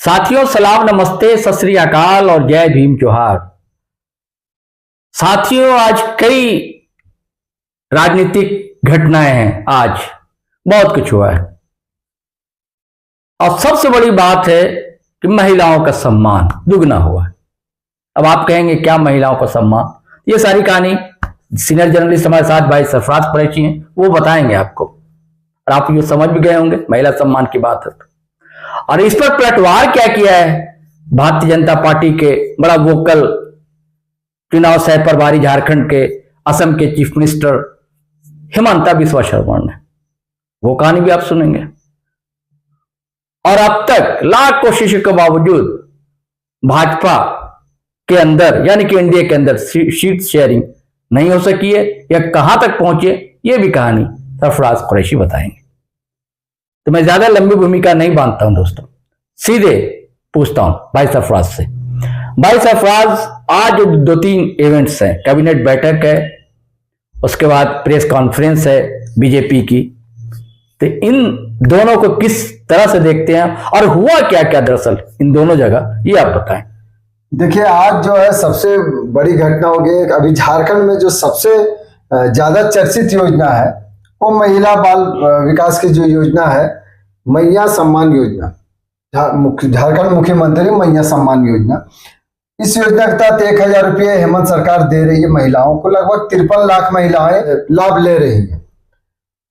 साथियों सलाम, नमस्ते, सत श्री अकाल और जय भीम जोहार। साथियों आज कई राजनीतिक घटनाएं हैं, आज बहुत कुछ हुआ है और सबसे बड़ी बात है कि महिलाओं का सम्मान दुगना हुआ है। अब आप कहेंगे क्या महिलाओं का सम्मान? ये सारी कहानी सीनियर जर्नलिस्ट हमारे साथ भाई सरफराज कुरैशी हैं, वो बताएंगे आपको और आप ये समझ भी गए होंगे महिला सम्मान की बात है। और इस पर पलटवार क्या किया है भारतीय जनता पार्टी के बड़ा वोकल चुनाव सह प्रभारी झारखंड के असम के चीफ मिनिस्टर हिमंता बिस्वा शर्मा ने, वो कहानी भी आप सुनेंगे। और अब तक लाख कोशिशों के बावजूद भाजपा के अंदर यानी कि इंडिया के अंदर सीट शेयरिंग नहीं हो सकी है या कहां तक पहुंचे, ये भी कहानी सरफराज कुरैशी बताएंगे। तो मैं ज्यादा लंबी भूमिका नहीं बांधता हूं दोस्तों, सीधे पूछता हूं भाई सरफराज से। भाई सरफराज, आज 2-3 इवेंट्स हैं, कैबिनेट बैठक है, उसके बाद प्रेस कॉन्फ्रेंस है बीजेपी की, तो इन दोनों को किस तरह से देखते हैं और हुआ क्या क्या दरअसल इन दोनों जगह, ये आप बताएं। देखिए, आज जो है सबसे बड़ी घटना हो गई। अभी झारखंड में जो सबसे ज्यादा चर्चित योजना है वो महिला बाल विकास की जो योजना है, मैया सम्मान योजना, झारखंड मुख्यमंत्री मैया सम्मान योजना। इस योजना के तहत 1000 रुपये हेमंत सरकार दे रही है महिलाओं को। लगभग 53 लाख महिलाएं लाभ ले रही हैं।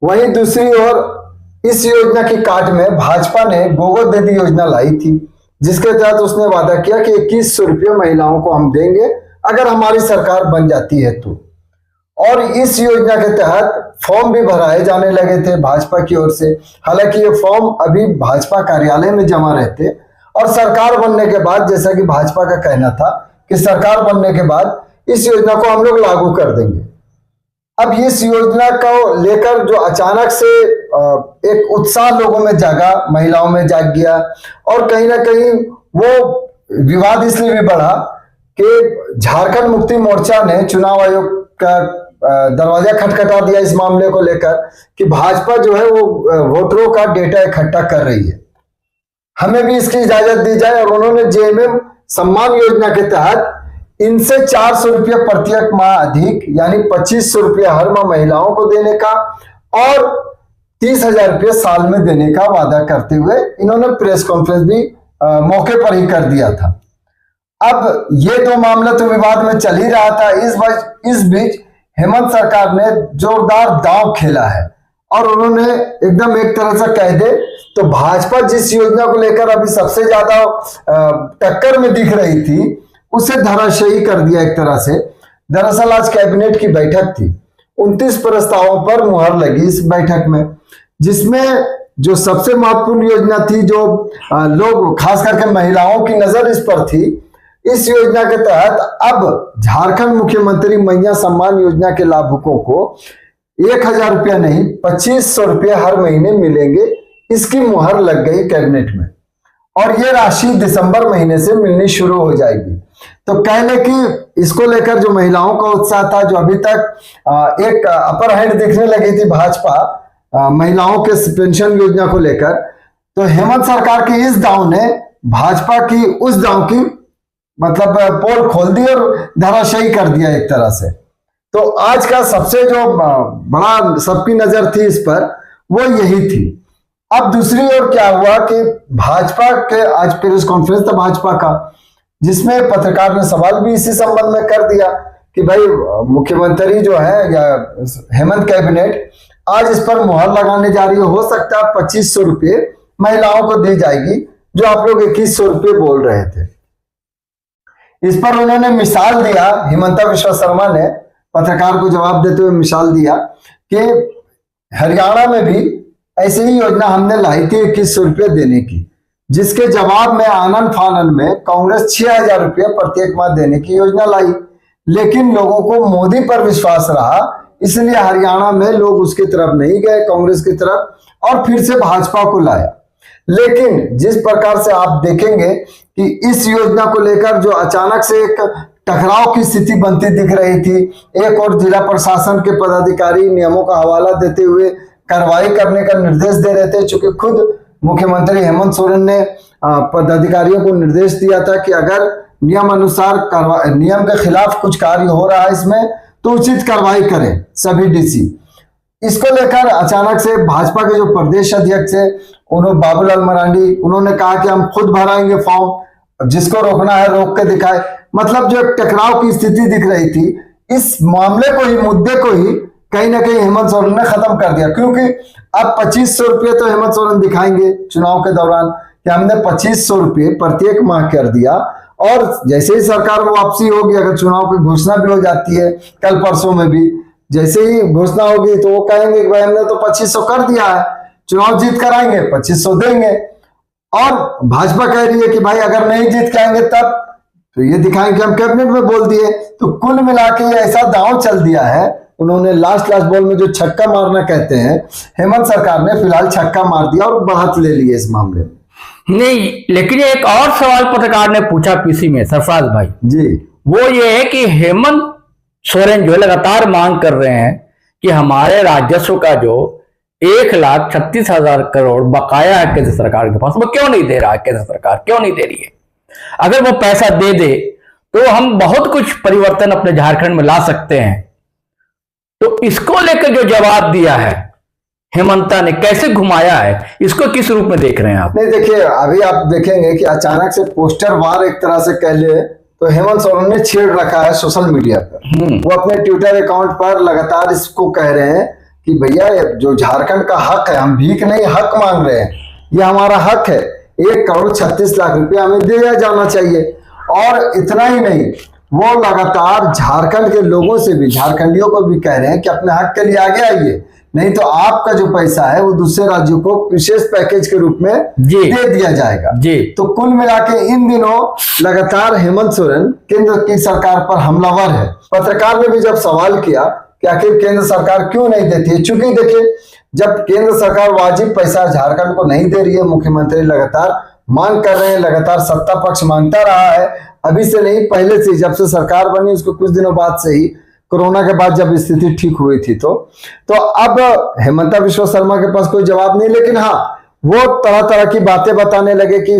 वहीं दूसरी ओर इस योजना की काट में भाजपा ने गोबर दीदी योजना लाई थी, जिसके तहत उसने वादा किया कि 2100 रुपये महिलाओं को हम देंगे अगर हमारी सरकार बन जाती है तो। और इस योजना के तहत फॉर्म भी भराए जाने लगे थे भाजपा की ओर से। हालांकि ये फॉर्म अभी भाजपा कार्यालय में जमा रहते और सरकार बनने के बाद, जैसा कि भाजपा का कहना था कि सरकार बनने के बाद इस योजना को हम लोग लागू कर देंगे। अब इस योजना को लेकर जो अचानक से एक उत्साह लोगों में जागा, महिलाओं में जाग गया और कहीं ना कहीं वो विवाद इसलिए भी बढ़ा कि झारखंड मुक्ति मोर्चा ने चुनाव आयोग का दरवाजा खटखटा दिया इस मामले को लेकर कि भाजपा जो है वो वोटरों का डेटा इकट्ठा कर रही है, हमें भी इसकी इजाजत दी जाए। और उन्होंने जेएमएम सम्मान योजना के तहत इनसे 400 रुपये प्रत्येक माह अधिक यानी 2500 रुपये हर माह महिलाओं को देने का और 30,000 रुपये साल में देने का वादा करते हुए इन्होंने प्रेस कॉन्फ्रेंस भी मौके पर ही कर दिया था। अब ये दो मामला तो विवाद में चल ही रहा था। इस बीच हेमंत सरकार ने जोरदार दांव खेला है और उन्होंने एकदम एक तरह से कह दे तो भाजपा जिस योजना को लेकर अभी सबसे ज्यादा टक्कर में दिख रही थी उसे धराशायी कर दिया एक तरह से। दरअसल आज कैबिनेट की बैठक थी, 29 प्रस्तावों पर मुहर लगी इस बैठक में, जिसमें जो सबसे महत्वपूर्ण योजना थी, जो लोग खास करके महिलाओं की नजर इस पर थी, इस योजना के तहत अब झारखंड मुख्यमंत्री मैया सम्मान योजना के लाभुकों को 1000 रुपया नहीं 2500 रुपये हर महीने मिलेंगे। इसकी मुहर लग गई कैबिनेट में और ये राशि दिसंबर महीने से मिलनी शुरू हो जाएगी। तो कहने की इसको लेकर जो महिलाओं का उत्साह था, जो अभी तक एक अपर हैंड दिखने लगी थी भाजपा महिलाओं के पेंशन योजना को लेकर, तो हेमंत सरकार की इस दांव ने भाजपा की उस दांव की मतलब पोल खोल दी और धराशायी कर दिया एक तरह से। तो आज का सबसे जो बड़ा सबकी नजर थी इस पर वो यही थी। अब दूसरी ओर क्या हुआ कि भाजपा के आज प्रेस कॉन्फ्रेंस था भाजपा का, जिसमें पत्रकार ने सवाल भी इसी संबंध में कर दिया कि भाई मुख्यमंत्री जो है या हेमंत कैबिनेट आज इस पर मुहर लगाने जा रही है, हो सकता है 2500 रुपये महिलाओं को दी जाएगी जो आप लोग 2100 रुपये बोल रहे थे। इस पर उन्होंने मिसाल दिया, हिमंता बिस्वा शर्मा ने पत्रकार को जवाब देते हुए मिसाल दिया कि हरियाणा में भी ऐसी ही योजना हमने लाई थी 2100 रुपये देने की, जिसके जवाब में आनन फानन में कांग्रेस 6000 रुपये प्रत्येक माह देने की योजना लाई, लेकिन लोगों को मोदी पर विश्वास रहा, इसलिए हरियाणा में लोग उसकी तरफ नहीं गए, कांग्रेस की तरफ, और फिर से भाजपा को लाया। लेकिन जिस प्रकार से आप देखेंगे कि इस योजना को लेकर जो अचानक से एक टकराव की स्थिति बनती दिख रही थी, एक और जिला प्रशासन के पदाधिकारी नियमों का हवाला देते हुए कार्रवाई करने का निर्देश दे रहे थे, चूंकि खुद मुख्यमंत्री हेमंत सोरेन ने पदाधिकारियों को निर्देश दिया था कि अगर नियम अनुसार नियम के खिलाफ कुछ कार्य हो रहा है इसमें तो उचित कार्रवाई करें सभी डीसी। इसको लेकर अचानक से भाजपा के जो प्रदेश अध्यक्ष है उन्होंने बाबूलाल मरांडी उन्होंने कहा कि हम खुद भराएंगे फॉर्म, जिसको रोकना है रोक के दिखाए। मतलब जो एक टकराव की स्थिति दिख रही थी, इस मामले को ही, मुद्दे को ही कहीं ना कहीं हेमंत सोरेन ने खत्म कर दिया, क्योंकि अब 2500 रुपये तो हेमंत सोरेन दिखाएंगे चुनाव के दौरान कि हमने 2500 रुपये प्रत्येक माह कर दिया। और जैसे ही सरकार में वापसी होगी, अगर चुनाव की घोषणा भी हो जाती है कल परसों में भी, जैसे ही घोषणा होगी तो वो कहेंगे कि भाई हमने तो 2500 कर दिया है, चुनाव जीत कर आएंगे 2500 देंगे। और भाजपा कह रही है कि भाई अगर नहीं जीत के आएंगे तब तो ये दिखाएंगे हम कैबिनेट में बोल दिए। तो कुल मिला के ऐसा दांव चल दिया है उन्होंने। लास्ट बॉल में जो छक्का मारना कहते हैं, हेमंत सरकार ने फिलहाल छक्का मार दिया और बढ़त ले ली इस मामले में। नहीं, लेकिन एक और सवाल पत्रकार ने पूछा पीसी में, सरफराज भाई जी, वो ये है कि हेमंत सोरेन जो लगातार मांग कर रहे हैं कि हमारे राजस्व का जो 1,36,000 करोड़ बकाया है केंद्र सरकार के पास, वो क्यों नहीं दे रहा है? केंद्र सरकार क्यों नहीं दे रही है? अगर वो पैसा दे दे तो हम बहुत कुछ परिवर्तन अपने झारखंड में ला सकते हैं। तो इसको लेकर जो जवाब दिया है हेमंता ने, कैसे घुमाया है, इसको किस रूप में देख रहे हैं आप? नहीं, देखिए अभी आप देखेंगे कि अचानक से पोस्टर वार एक तरह से कह ले तो हेमंत सोरेन ने छेड़ रखा है सोशल मीडिया पर। वो अपने ट्विटर अकाउंट पर लगातार इसको कह रहे हैं कि भैया जो झारखंड का हक है, हम भीख नहीं हक मांग रहे हैं, ये हमारा हक है, 1,36,00,000 रुपया हमें दिया जाना चाहिए। और इतना ही नहीं, वो लगातार झारखंड के लोगों से भी, झारखंडियों को भी कह रहे हैं कि अपने हक के लिए आगे आइए, नहीं तो आपका जो पैसा है वो दूसरे राज्यों को विशेष पैकेज के रूप में दे दिया जाएगा। तो कुल मिला के इन दिनों लगातार हेमंत सोरेन केंद्र की सरकार पर हमलावर है। पत्रकार ने भी जब सवाल किया कि आखिर केंद्र सरकार क्यों नहीं देती है, चूंकि देखिए जब केंद्र सरकार वाजिब पैसा झारखंड को नहीं दे रही है, मुख्यमंत्री लगातार मांग कर रहे हैं, लगातार सत्ता पक्ष मांगता रहा है, अभी से नहीं पहले से, जब से सरकार बनी उसको कुछ दिनों बाद से ही, कोरोना के बाद जब स्थिति ठीक हुई थी तो अब हेमंता बिस्वा शर्मा के पास कोई जवाब नहीं। लेकिन हाँ, वो तरह तरह की बातें बताने लगे कि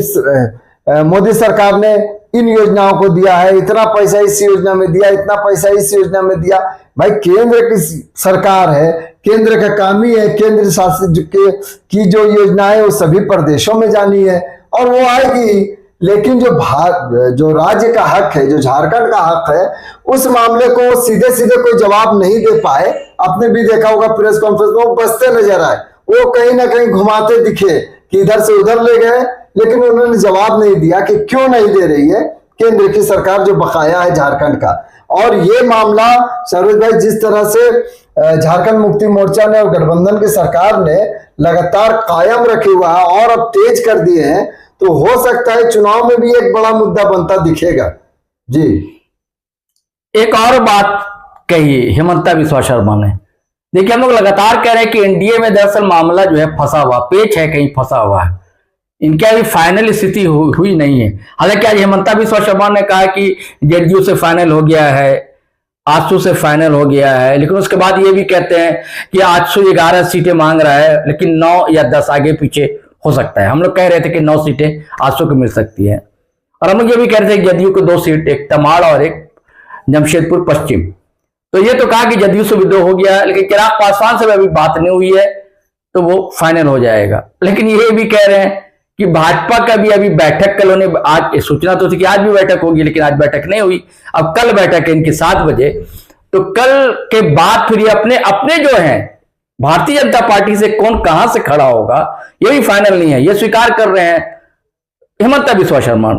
मोदी सरकार ने इन योजनाओं को दिया है, इतना पैसा इस योजना में दिया, इतना पैसा इस योजना में दिया। भाई केंद्र की सरकार है, केंद्र का काम ही है केंद्र शासित की जो योजना है वो सभी प्रदेशों में जानी है और वो आएगी। लेकिन जो राज्य का हक है, जो झारखंड का हक है, उस मामले को सीधे सीधे कोई जवाब नहीं दे पाए। आपने भी देखा होगा प्रेस कॉन्फ्रेंस में वो बसते नजर आए, वो कहीं ना कहीं घुमाते दिखे कि इधर से उधर ले गए, लेकिन उन्होंने जवाब नहीं दिया कि क्यों नहीं दे रही है केंद्र की सरकार जो बकाया है झारखंड का। और ये मामला सरोज भाई, जिस तरह से झारखंड मुक्ति मोर्चा ने और गठबंधन की सरकार ने लगातार कायम रखे हुआ है और अब तेज कर दिए हैं, तो हो सकता है चुनाव में भी एक बड़ा मुद्दा बनता दिखेगा। जी, एक और बात कही हेमंता बिस्वा शर्मा ने, देखिए हम लोग लगातार कह रहे हैं कि एनडीए में दरअसल मामला जो है फंसा हुआ, पेच है, कहीं फंसा हुआ है, इनकी अभी फाइनल स्थिति हुई नहीं है। हालांकि आज हेमंता बिस्वा शर्मा ने कहा कि जेडीयू से फाइनल हो गया है, आजसू से फाइनल हो गया है, लेकिन उसके बाद ये भी कहते हैं कि आजसू 11 सीटें मांग रहा है, लेकिन 9 या 10 आगे पीछे हो सकता है। हम लोग कह रहे थे कि 9 सीटें आजसू को मिल सकती है, और हम लोग ये भी कह रहे थे कि जदयू को 2 सीट, एक तमाड़ और एक जमशेदपुर पश्चिम। तो ये तो कहा कि जदयू से भी 2 हो गया, लेकिन चिराग पासवान से अभी बात नहीं हुई है, तो वो फाइनल हो जाएगा। लेकिन ये भी कह रहे हैं कि भाजपा का भी अभी बैठक कल होने, आज सूचना तो थी कि आज भी बैठक होगी, लेकिन आज बैठक नहीं हुई, अब कल बैठक है इनकी 7 बजे। तो कल के बाद फिर ये अपने जो है भारतीय जनता पार्टी से कौन कहां से खड़ा होगा ये भी फाइनल नहीं है, ये स्वीकार कर रहे हैं हेमंता बिस्वा शर्मा।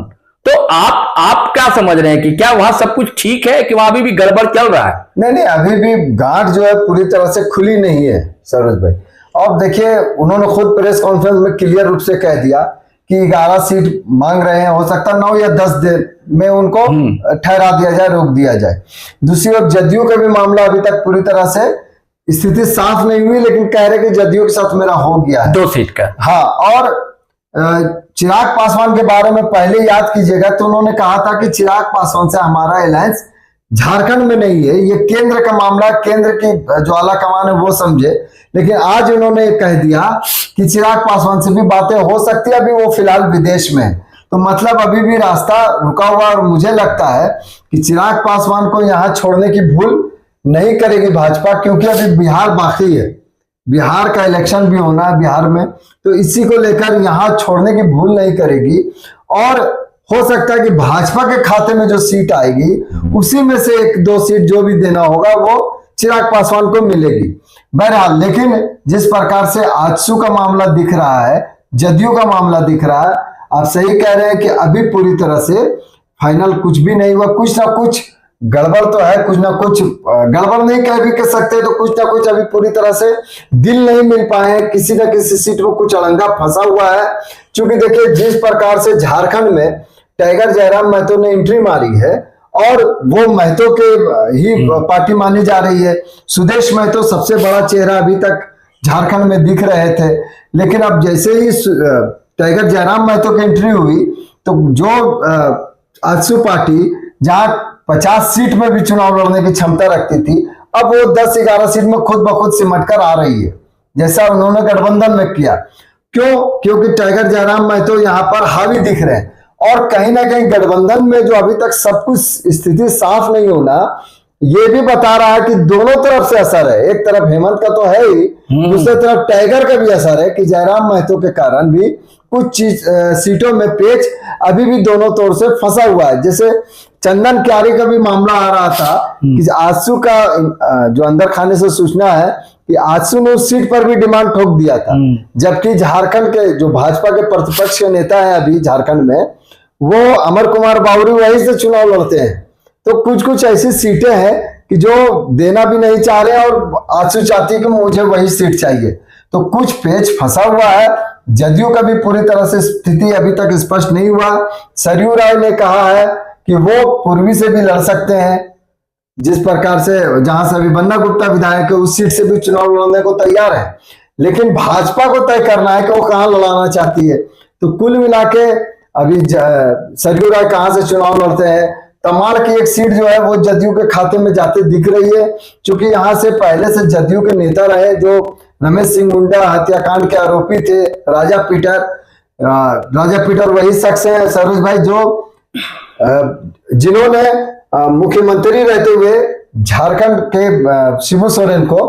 तो आप क्या समझ रहे हैं कि क्या वहां सब कुछ ठीक है कि वहां अभी भी गड़बड़ चल रहा है? नहीं, अभी भी गांठ जो है पूरी तरह से खुली नहीं है सरोज भाई। अब देखिए उन्होंने खुद प्रेस कॉन्फ्रेंस में क्लियर रूप से कह दिया कि 11 सीट मांग रहे हैं, हो सकता है 9 या 10 दिन में उनको ठहरा दिया जाए, रोक दिया जाए। दूसरी ओर जदयू का भी मामला अभी तक पूरी तरह से स्थिति साफ नहीं हुई, लेकिन कह रहे कि जदयू के साथ मेरा हो गया है 2 सीट का। हाँ, और चिराग पासवान के बारे में पहले याद कीजिएगा तो उन्होंने कहा था कि चिराग पासवान से हमारा अलायंस झारखंड में नहीं है, ये केंद्र का मामला, केंद्र की जो आला कमान है वो समझे। लेकिन आज उन्होंने कह दिया कि चिराग पासवान से भी बातें हो सकती है, अभी वो फिलहाल विदेश में है, तो मतलब अभी भी रास्ता रुका हुआ। और मुझे लगता है कि चिराग पासवान को यहाँ छोड़ने की भूल नहीं करेगी भाजपा, क्योंकि अभी बिहार बाकी है, बिहार का इलेक्शन भी होना है बिहार में, तो इसी को लेकर यहाँ छोड़ने की भूल नहीं करेगी। और हो सकता है कि भाजपा के खाते में जो सीट आएगी उसी में से 1-2 सीट जो भी देना होगा वो चिराग पासवान को मिलेगी। बहरहाल, लेकिन जिस प्रकार से आजसू का मामला दिख रहा है, जदयू का मामला दिख रहा है, आप सही कह रहे हैं कि अभी पूरी तरह से फाइनल कुछ भी नहीं हुआ, कुछ ना कुछ गड़बड़ तो है, कुछ ना कुछ गड़बड़ नहीं कह सकते, तो कुछ ना कुछ अभी पूरी तरह से दिल नहीं मिल पाए, किसी न किसी सीट में कुछ अड़ंगा फंसा हुआ है। क्योंकि देखिए, जिस प्रकार से झारखंड में टाइगर जयराम महतो ने एंट्री मारी है और वो महतो के ही पार्टी मानी जा रही है। सुदेश महतो सबसे बड़ा चेहरा अभी तक झारखंड में दिख रहे थे, लेकिन अब जैसे ही टाइगर जयराम महतो की एंट्री हुई तो जो आजसू पार्टी जहां 50 सीट में भी चुनाव लड़ने की क्षमता रखती थी, अब वो 10-11 सीट में खुद ब खुद सिमट कर आ रही है, जैसा उन्होंने गठबंधन में किया। क्यों? क्योंकि टाइगर जयराम महतो यहाँ पर हावी दिख रहे हैं। और कहीं ना कहीं गठबंधन में जो अभी तक सब कुछ स्थिति साफ नहीं होना, ये भी बता रहा है कि दोनों तरफ से असर है। एक तरफ हेमंत का तो है ही, दूसरी तरफ टाइगर का भी असर है कि जयराम महतो के कारण भी कुछ सीटों में पेच अभी भी दोनों तौर से फंसा हुआ है। जैसे चंदन क्यारी का भी मामला आ रहा था कि आजसू का जो अंदर खाने से सूचना है कि आजसू ने उस सीट पर भी डिमांड ठोक दिया था, जबकि झारखंड के जो भाजपा के प्रतिपक्ष के नेता है अभी झारखंड में, वो अमर कुमार बावरी वहीं से चुनाव लड़ते हैं। तो कुछ कुछ ऐसी सीटें हैं कि जो देना भी नहीं चाह रहे और आजसू चाहती है कि मुझे वही सीट चाहिए, तो कुछ पेच फंसा हुआ है। जदयू का भी पूरी तरह से स्थिति अभी तक स्पष्ट नहीं हुआ। सरयू राय ने कहा है कि वो पूर्वी से भी लड़ सकते हैं, जिस प्रकार से जहां से अभी बन्ना गुप्ता विधायक है उस सीट से भी चुनाव लड़ने को तैयार है, लेकिन भाजपा को तय करना है कि वो कहां लड़ाना चाहती है। तो कुल मिला के अभी सरयू राय कहां से चुनाव लड़ते हैं, तमाड़ की एक सीट जो है वो जदयू के खाते में जाते दिख रही है, क्योंकि यहां से पहले से जदयू के नेता रहे जो रमेश सिंह मुंडा हत्याकांड के आरोपी थे, राजा पीटर वही शख्स है सरोज भाई जो जिन्होंने मुख्यमंत्री रहते हुए झारखंड के शिबू सोरेन को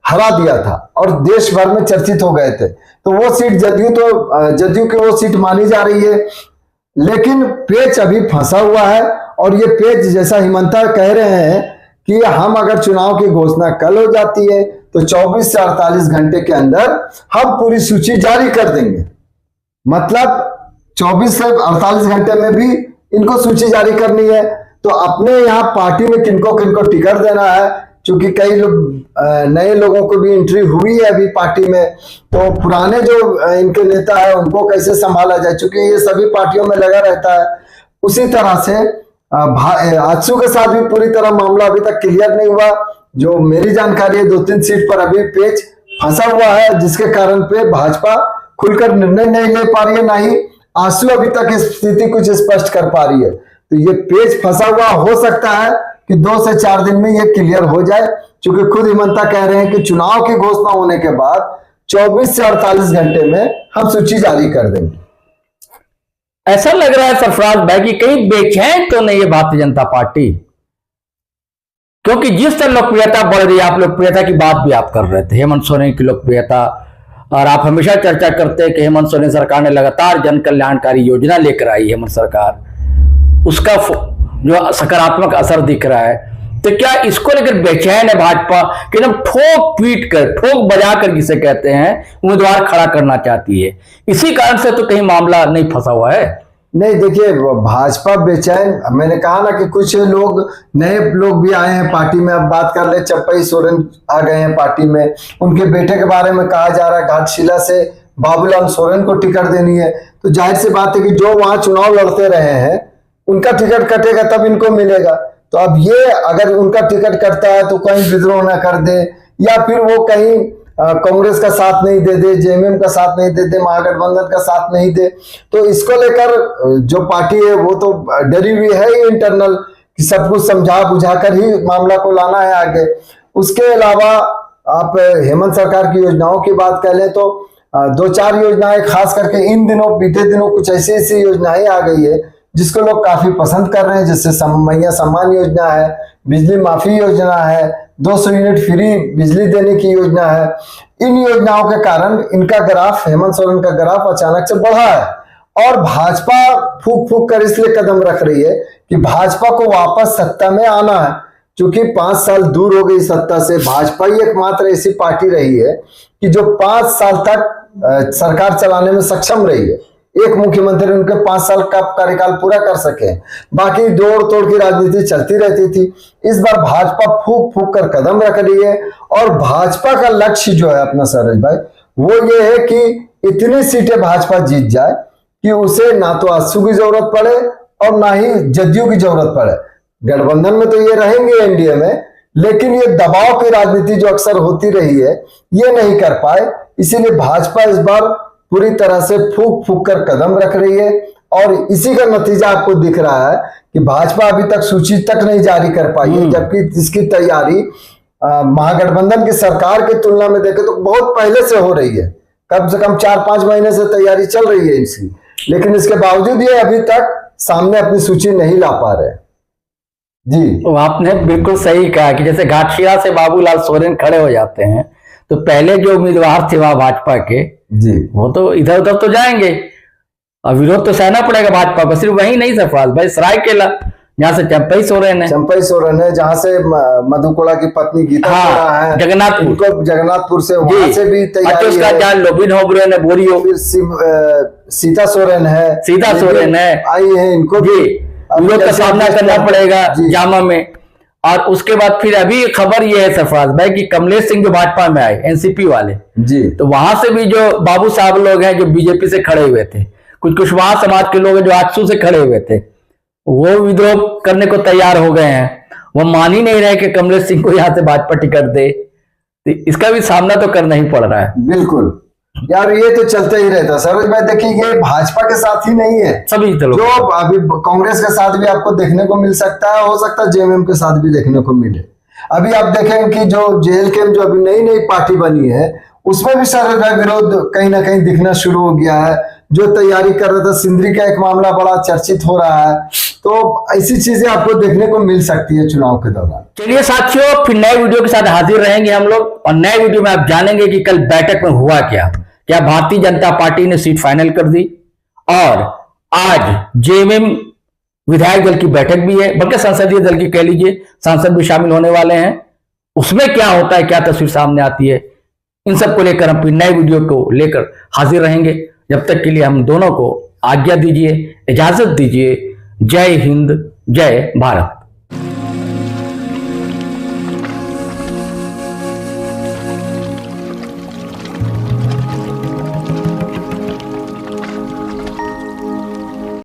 हरा दिया था और देश भर में चर्चित हो गए थे। तो वो सीट जदयू की वो सीट मानी जा रही है, लेकिन पेच अभी फंसा हुआ है। और ये पेच जैसा हिमंता कह रहे हैं कि हम अगर चुनाव की घोषणा कल हो जाती है तो 24 से 48 घंटे के अंदर हम पूरी सूची जारी कर देंगे। मतलब 24 से 48 घंटे में भी इनको सूची जारी करनी है। तो अपने यहाँ पार्टी में किनको किनको टिकट देना है, क्योंकि कई लोग नए लोगों को भी एंट्री हुई है अभी पार्टी में, तो पुराने जो इनके नेता है उनको कैसे संभाला जाए, क्योंकि ये सभी पार्टियों में लगा रहता है। उसी तरह से आजसू के साथ भी पूरी तरह मामला अभी तक क्लियर नहीं हुआ। जो मेरी जानकारी है 2-3 सीट पर अभी पेच फंसा हुआ है, जिसके कारण पे भाजपा खुलकर निर्णय नहीं ले पा रही है, ना ही आजसू अभी तक स्थिति कुछ स्पष्ट कर पा रही है। तो ये पेच फंसा हुआ हो सकता है कि 2 से 4 दिन में ये क्लियर हो जाए, क्योंकि खुद हिमंता कह रहे हैं कि चुनाव की घोषणा होने के बाद 24 से 48 घंटे में हम सूची जारी कर देंगे। ऐसा लग रहा है सरफराज भाई कि कहीं बेचैन तो नहीं है भारतीय जनता पार्टी, क्योंकि जिस तरह लोकप्रियता बढ़ रही है, आप लोकप्रियता की बात भी आप कर रहे थे, हेमंत सोरेन की लोकप्रियता, और आप हमेशा चर्चा करते हैं कि हेमंत सोरेन सरकार ने लगातार जन कल्याणकारी योजना लेकर आई, हेमंत सरकार, उसका जो सकारात्मक असर दिख रहा है। तो क्या इसको लेकर बेचैन है भाजपा कि एकदम ठोक पीट कर, ठोक बजा कर जिसे कहते हैं, उम्मीदवार खड़ा करना चाहती है? इसी कारण से तो कहीं मामला नहीं फंसा हुआ है। नहीं, देखिए, भाजपा बेचैन, मैंने कहा ना कि कुछ लोग नए लोग भी आए हैं पार्टी में। अब बात कर ले, चप्पई सोरेन आ गए हैं पार्टी में, उनके बेटे के बारे में कहा जा रहा है घाटशिला से बाबूलाल सोरेन को टिकट देनी है। तो जाहिर सी बात है कि जो वहां चुनाव लड़ते रहे हैं उनका टिकट कटेगा तब इनको मिलेगा। तो अब ये अगर उनका टिकट कटता है तो कहीं विद्रोह ना कर दे, या फिर वो कहीं कांग्रेस का साथ नहीं दे दे, जेएमएम का साथ नहीं दे दे, महागठबंधन का साथ नहीं दे, तो इसको लेकर जो पार्टी है वो तो डरी हुई है इंटरनल कि सब कुछ समझा बुझा कर ही मामला को लाना है आगे। उसके अलावा आप हेमंत सरकार की योजनाओं की बात कर लें तो 2-4 योजनाएं खास करके इन दिनों बीते दिनों कुछ ऐसी ऐसी योजनाएं आ गई है जिसको लोग काफी पसंद कर रहे हैं, जैसे मैया सम्मान योजना है, बिजली माफी योजना है, 200 यूनिट फ्री बिजली देने की योजना है। इन योजनाओं के कारण इनका ग्राफ, हेमंत सोरेन का ग्राफ अचानक से बढ़ा है और भाजपा फूक फूक कर इसलिए कदम रख रही है कि भाजपा को वापस सत्ता में आना है। क्योंकि 5 साल दूर हो गई सत्ता से, भाजपा ही एकमात्र ऐसी पार्टी रही है कि जो 5 साल तक सरकार चलाने में सक्षम रही है। एक मुख्यमंत्री उनके 5 साल का कार्यकाल पूरा कर सके, बाकी दौड़ तोड़ की राजनीति चलती रहती थी। इस बार भाजपा फूक फूक कर कदम रख रही है और भाजपा का लक्ष्य जो है अपना सरज भाई, वो ये है कि इतनी सीटें भाजपा जीत जाए कि उसे ना तो आजसू की जरूरत पड़े और ना ही जदयू की जरूरत पड़े। गठबंधन में तो ये रहेंगे एनडीए में, लेकिन ये दबाव की राजनीति जो अक्सर होती रही है ये नहीं कर पाए। इसीलिए भाजपा इस बार पूरी तरह से फूक फूक कर कदम रख रही है और इसी का नतीजा आपको दिख रहा है कि भाजपा अभी तक सूची तक नहीं जारी कर पाई है, जबकि इसकी तैयारी महागठबंधन की सरकार की तुलना में देखें तो बहुत पहले से हो रही है। कम से कम 4-5 महीने से तैयारी चल रही है इसकी, लेकिन इसके बावजूद ये अभी तक सामने अपनी सूची नहीं ला पा रहे। जी, तो आपने बिल्कुल सही कहा कि जैसे घाटशिला से बाबूलाल सोरेन खड़े हो जाते हैं तो पहले जो उम्मीदवार थे वहां भाजपा के जी, वो तो इधर उधर तो जाएंगे और विरोध तो सहना पड़ेगा भाजपा को। सिर्फ वही नहीं सफाल भाई, सरायकेला जहाँ से चंपई सोरेन है, जहाँ से मधुकोड़ा की पत्नी गीता सोरेन है, जगन्नाथपुर से, वहां से भी तैयारी है। जान लोबिन होबरे ने बोरियो, फिर सीता सोरेन है, आई है, इनको भी विरोध का सामना करना पड़ेगा जामा में। और उसके बाद फिर अभी खबर ये है सरफराज भाई कि कमलेश सिंह जो भाजपा में आए एनसीपी वाले जी, तो वहां से भी जो बाबू साहब लोग हैं जो बीजेपी से खड़े हुए थे, कुछ कुशवाहा समाज के लोग जो आजसू से खड़े हुए थे, वो विद्रोह करने को तैयार हो गए हैं। वो मान ही नहीं रहे कि कमलेश सिंह को यहाँ से भाजपा टिकट दे, तो इसका भी सामना तो करना ही पड़ रहा है। बिल्कुल यार, ये तो चलते ही रहता सरोज भाई। देखिए ये भाजपा के साथ ही नहीं है, सभी जो अभी कांग्रेस के साथ भी आपको देखने को मिल सकता है, हो सकता है जेएमएम के साथ भी देखने को मिले। अभी आप देखें कि जो जेएलके जो अभी नई नई पार्टी बनी है उसमें भी सरोज भाई विरोध कहीं ना कहीं दिखना शुरू हो गया है। जो तैयारी कर रहा था, सिंदरी का एक मामला बड़ा चर्चित हो रहा है, तो ऐसी चीजें आपको देखने को मिल सकती है चुनाव के दौरान। चलिए साथियों, फिर नए वीडियो के साथ हाजिर रहेंगे हम लोग और नए वीडियो में आप जानेंगे कि कल बैठक में हुआ क्या भारतीय जनता पार्टी ने सीट फाइनल कर दी और आज जेएमएम विधायक दल की बैठक भी है, बल्कि संसदीय दल की कह लीजिए, सांसद भी शामिल होने वाले हैं। उसमें क्या होता है, क्या तस्वीर सामने आती है, इन सब को लेकर हम फिर नए वीडियो को लेकर हाजिर रहेंगे। जब तक के लिए हम दोनों को आज्ञा दीजिए, इजाजत दीजिए। जय हिंद, जय भारत।